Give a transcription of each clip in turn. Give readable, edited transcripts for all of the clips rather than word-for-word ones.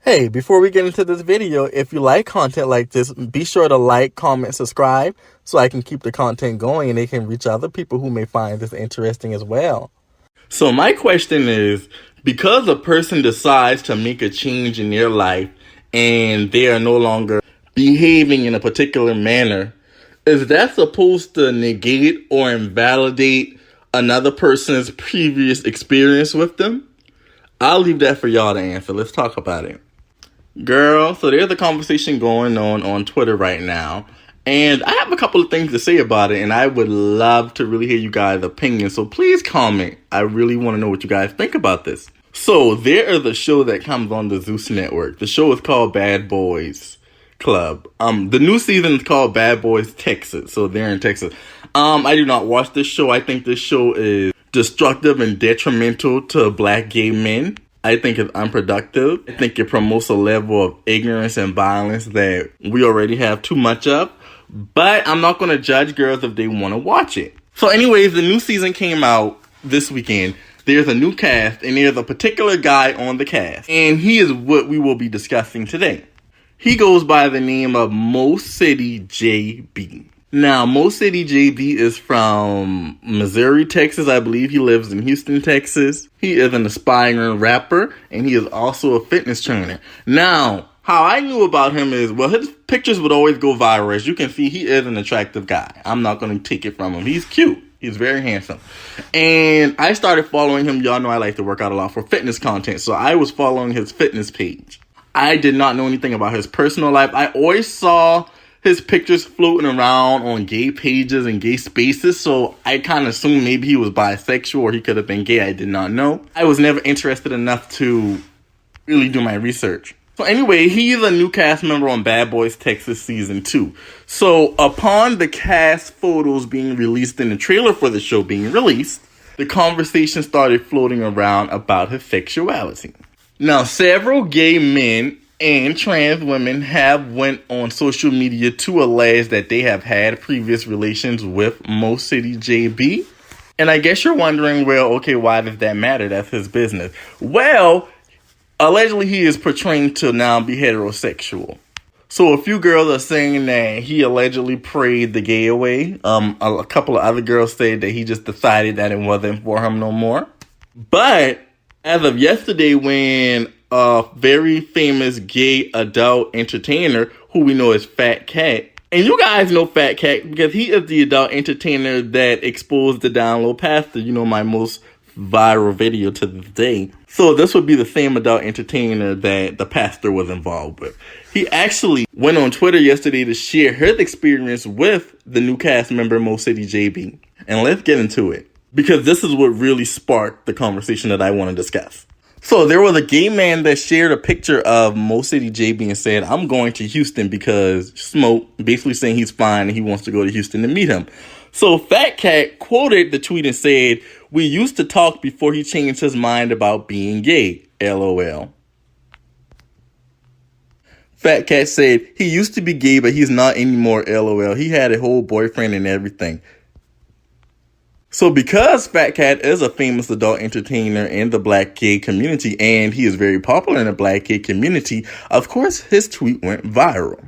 Hey, before we get into this video, if you like content like this, be sure to like, comment, subscribe so I can keep the content going and it can reach other people who may find this interesting as well. So my question is, because a person decides to make a change in their life and they are no longer behaving in a particular manner, is that supposed to negate or invalidate another person's previous experience with them? I'll leave that for y'all to answer. Let's talk about it. Girl, so there's a conversation going on Twitter right now, and I have a couple of things to say about it, and I would love to really hear you guys' opinions, so please comment. I really want to know what you guys think about this. So there is a show that comes on the Zeus Network. The show is called Bad Boys Club. The new season is called BAdBoysTexas, so they're in Texas. I do not watch this show. I think this show is destructive and detrimental to black gay men. I think it's unproductive. I think it promotes a level of ignorance and violence that we already have too much of. But I'm not going to judge girls if they want to watch it. So anyways, the new season came out this weekend. There's a new cast, and there's a particular guy on the cast. And he is what we will be discussing today. He goes by the name of Mocity Jaybee. Now, Mocity Jaybee is from Missouri, Texas. I believe he lives in Houston, Texas. He is an aspiring rapper, and he is also a fitness trainer. Now, how I knew about him is, well, his pictures would always go viral. As you can see, he is an attractive guy. I'm not going to take it from him. He's cute. He's very handsome. And I started following him. Y'all know I like to work out a lot for fitness content, so I was following his fitness page. I did not know anything about his personal life. I always saw his pictures floating around on gay pages and gay spaces, so I kind of assumed maybe he was bisexual or he could have been gay. I did not know. I was never interested enough to really do my research. So anyway, he's a new cast member on BAdBoysTexas Season 2. So upon the cast photos being released and the trailer for the show being released, the conversation started floating around about his sexuality. Now, several gay men and trans women have went on social media to allege that they have had previous relations with Mocity Jaybee. And I guess you're wondering, well, okay, why does that matter? That's his business. Well, allegedly he is portraying to now be heterosexual. So a few girls are saying that he allegedly prayed the gay away. A couple of other girls say that he just decided that it wasn't for him no more. But as of yesterday, when a very famous gay adult entertainer who we know as Fat Cat. And you guys know Fat Cat because he is the adult entertainer that exposed the Downlow pastor, my most viral video to this day. So this would be the same adult entertainer that the pastor was involved with. He actually went on Twitter yesterday to share his experience with the new cast member Mocity Jaybee. And let's get into it, because this is what really sparked the conversation that I want to discuss. So there was a gay man that shared a picture of Mocity Jaybee and said, I'm going to Houston because smoke, basically saying he's fine and he wants to go to Houston to meet him. So Fat Cat quoted the tweet and said, we used to talk before he changed his mind about being gay, LOL. Fat Cat said, he used to be gay, but he's not anymore, LOL. He had a whole boyfriend and everything. So because Fat Cat is a famous adult entertainer in the black gay community, and he is very popular in the black gay community, of course, his tweet went viral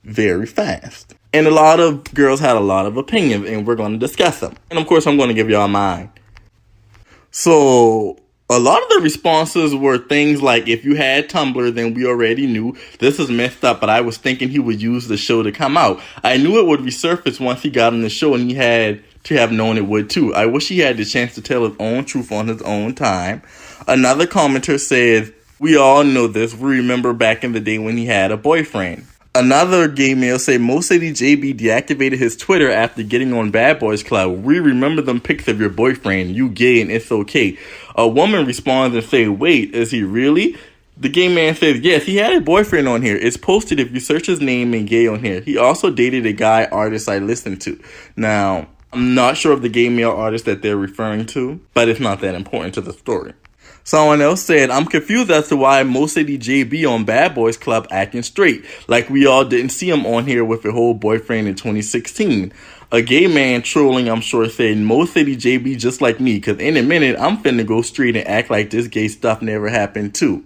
very fast. And a lot of girls had a lot of opinions, and we're going to discuss them. And of course, I'm going to give y'all mine. So a lot of the responses were things like, if you had Tumblr, then we already knew. This is messed up, but I was thinking he would use the show to come out. I knew it would resurface once he got on the show, and he had to have known it would too. I wish he had the chance to tell his own truth on his own time. Another commenter says, we all know this. We remember back in the day when he had a boyfriend. Another gay male said, Mocity Jaybee deactivated his Twitter after getting on Bad Boys Club. We remember them pics of your boyfriend. You gay and it's okay. A woman responds and says, wait, is he really? The gay man says, yes, he had a boyfriend on here. It's posted if you search his name and gay on here. He also dated a guy artist I listened to. Now, I'm not sure of the gay male artist that they're referring to, but it's not that important to the story. Someone else said, I'm confused as to why Mocity Jaybee on Bad Boys Club acting straight, like we all didn't see him on here with a whole boyfriend in 2016. A gay man trolling, I'm sure, said, Mocity Jaybee just like me, because in a minute, I'm finna go straight and act like this gay stuff never happened too.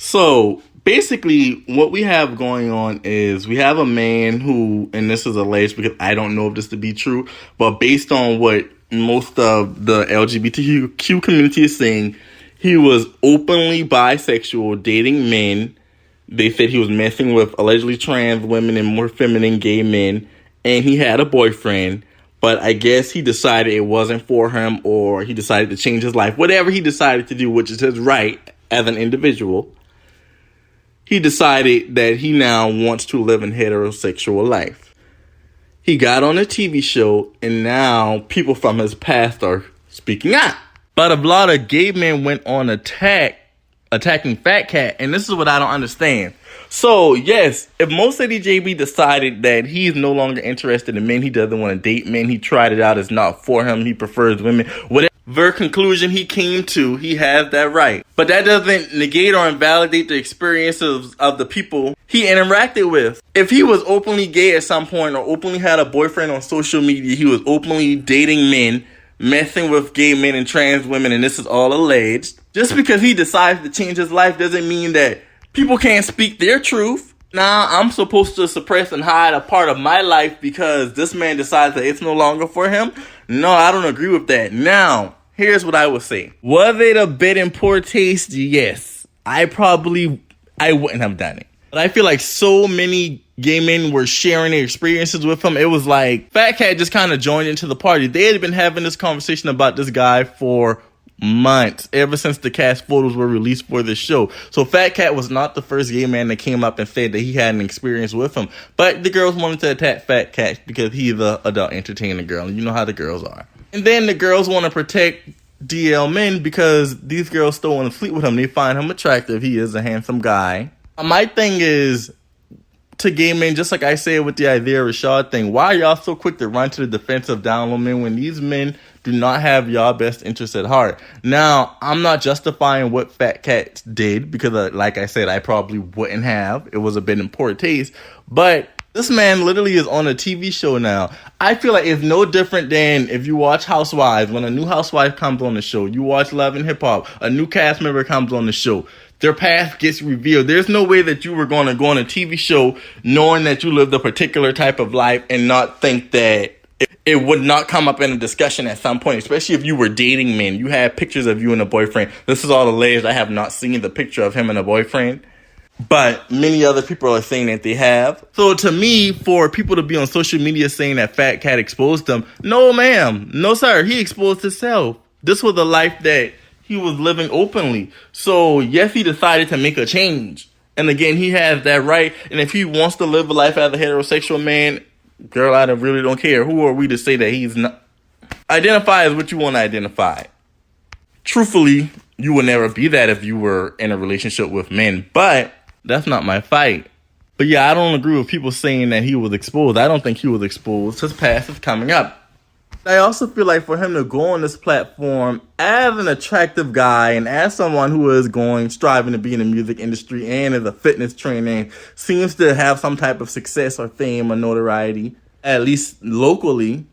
So basically, what we have going on is we have a man who, and this is alleged because I don't know if this to be true, but based on what most of the LGBTQ community is saying, he was openly bisexual, dating men. They said he was messing with allegedly trans women and more feminine gay men, and he had a boyfriend. But I guess he decided it wasn't for him, or he decided to change his life. Whatever he decided to do, which is his right as an individual, he decided that he now wants to live a heterosexual life. He got on a TV show, and now people from his past are speaking out. But a lot of gay men went on attacking Fat Cat, and this is what I don't understand. So, yes, if Mocity Jaybee decided that he's no longer interested in men, he doesn't want to date men, he tried it out, it's not for him, he prefers women, whatever conclusion he came to, he has that right. But that doesn't negate or invalidate the experiences of the people he interacted with. If he was openly gay at some point, or openly had a boyfriend on social media, he was openly dating men, messing with gay men and trans women, and this is all alleged, just because he decides to change his life doesn't mean that people can't speak their truth. Now, I'm supposed to suppress and hide a part of my life because this man decides that it's no longer for him? No, I don't agree with that. Now, here's what I would say. Was it a bit in poor taste? Yes. I wouldn't have done it. But I feel like so many gay men were sharing their experiences with him. It was like Fat Cat just kind of joined into the party. They had been having this conversation about this guy for months, ever since the cast photos were released for this show. So Fat Cat was not the first gay man that came up and said that he had an experience with him. But the girls wanted to attack Fat Cat because he's an adult entertainer girl. And you know how the girls are. And then the girls want to protect DL men because these girls still want to sleep with him. They find him attractive. He is a handsome guy. My thing is, to gay men, just like I said with the Isaiah Rashad thing, why are y'all so quick to run to the defense of downlow men when these men do not have y'all best interests at heart? Now, I'm not justifying what Fat Cat did because, like I said, I probably wouldn't have. It was a bit in poor taste. But this man literally is on a TV show now. I feel like it's no different than if you watch Housewives. When a new housewife comes on the show, you watch Love and Hip Hop, a new cast member comes on the show, their past gets revealed. There's no way that you were going to go on a TV show knowing that you lived a particular type of life and not think that it would not come up in a discussion at some point, especially if you were dating men. You had pictures of you and a boyfriend. This is all alleged. I have not seen the picture of him and a boyfriend, but many other people are saying that they have. So to me, for people to be on social media saying that Fat Cat exposed them, no ma'am, no sir, he exposed himself. This was a life that he was living openly. So yes, he decided to make a change. And again, he has that right. And if he wants to live a life as a heterosexual man, girl, I really don't care. Who are we to say that he's not? Identify as what you want to identify. Truthfully, you would never be that if you were in a relationship with men. But that's not my fight. But yeah, I don't agree with people saying that he was exposed. I don't think he was exposed. His past is coming up. I also feel like for him to go on this platform as an attractive guy and as someone who is striving to be in the music industry and as a fitness trainer, seems to have some type of success or fame or notoriety, at least locally,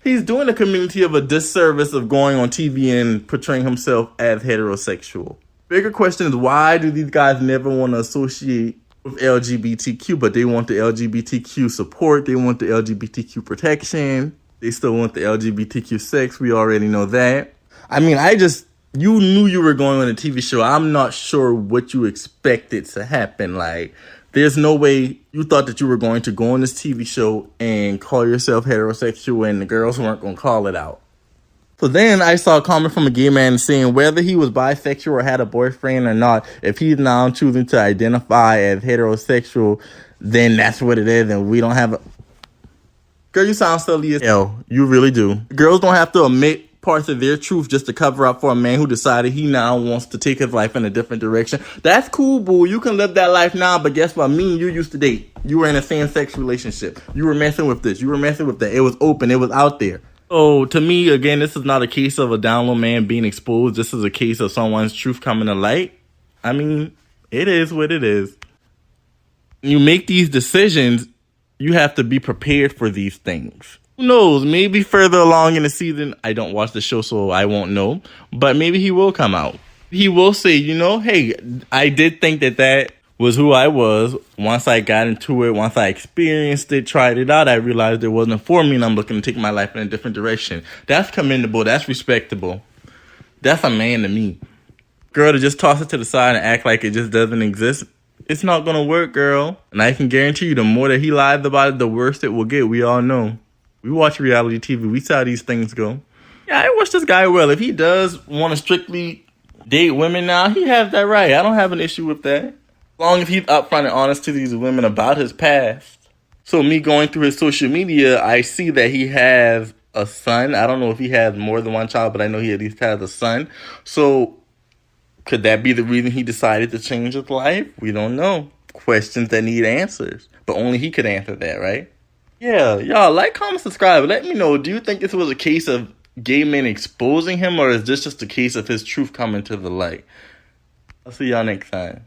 he's doing the community of a disservice of going on TV and portraying himself as heterosexual. Bigger question is, why do these guys never want to associate with LGBTQ, but they want the LGBTQ support, they want the LGBTQ protection, they still want the LGBTQ sex. We already know that. I mean, you knew you were going on a TV show. I'm not sure what you expected to happen. Like, there's no way you thought that you were going to go on this TV show and call yourself heterosexual and the girls weren't going to call it out. So then I saw a comment from a gay man saying whether he was bisexual or had a boyfriend or not, if he's now choosing to identify as heterosexual, then that's what it is and we don't have a... Girl, you sound silly as hell. You really do. Girls don't have to admit parts of their truth just to cover up for a man who decided he now wants to take his life in a different direction. That's cool, boo. You can live that life now, but guess what? Me and you used to date. You were in a same-sex relationship. You were messing with this. You were messing with that. It was open. It was out there. So, to me, again, this is not a case of a downlow man being exposed. This is a case of someone's truth coming to light. I mean, it is what it is. You make these decisions, you have to be prepared for these things. Who knows? Maybe further along in the season, I don't watch the show, so I won't know. But maybe he will come out. He will say, you know, hey, I did think that was who I was. Once I got into it, once I experienced it, tried it out, I realized it wasn't for me and I'm looking to take my life in a different direction. That's commendable. That's respectable. That's a man to me. Girl, to just toss it to the side and act like it just doesn't exist, it's not going to work, girl. And I can guarantee you, the more that he lies about it, the worse it will get. We all know. We watch reality TV. We see how these things go. Yeah, I wish this guy well. If he does want to strictly date women now, he has that right. I don't have an issue with that. As long as he's upfront and honest to these women about his past. So me going through his social media, I see that he has a son. I don't know if he has more than one child, but I know he at least has a son. So could that be the reason he decided to change his life? We don't know. Questions that need answers. But only he could answer that, right? Yeah, y'all like, comment, subscribe. Let me know, do you think this was a case of gay men exposing him, or is this just a case of his truth coming to the light? I'll see y'all next time.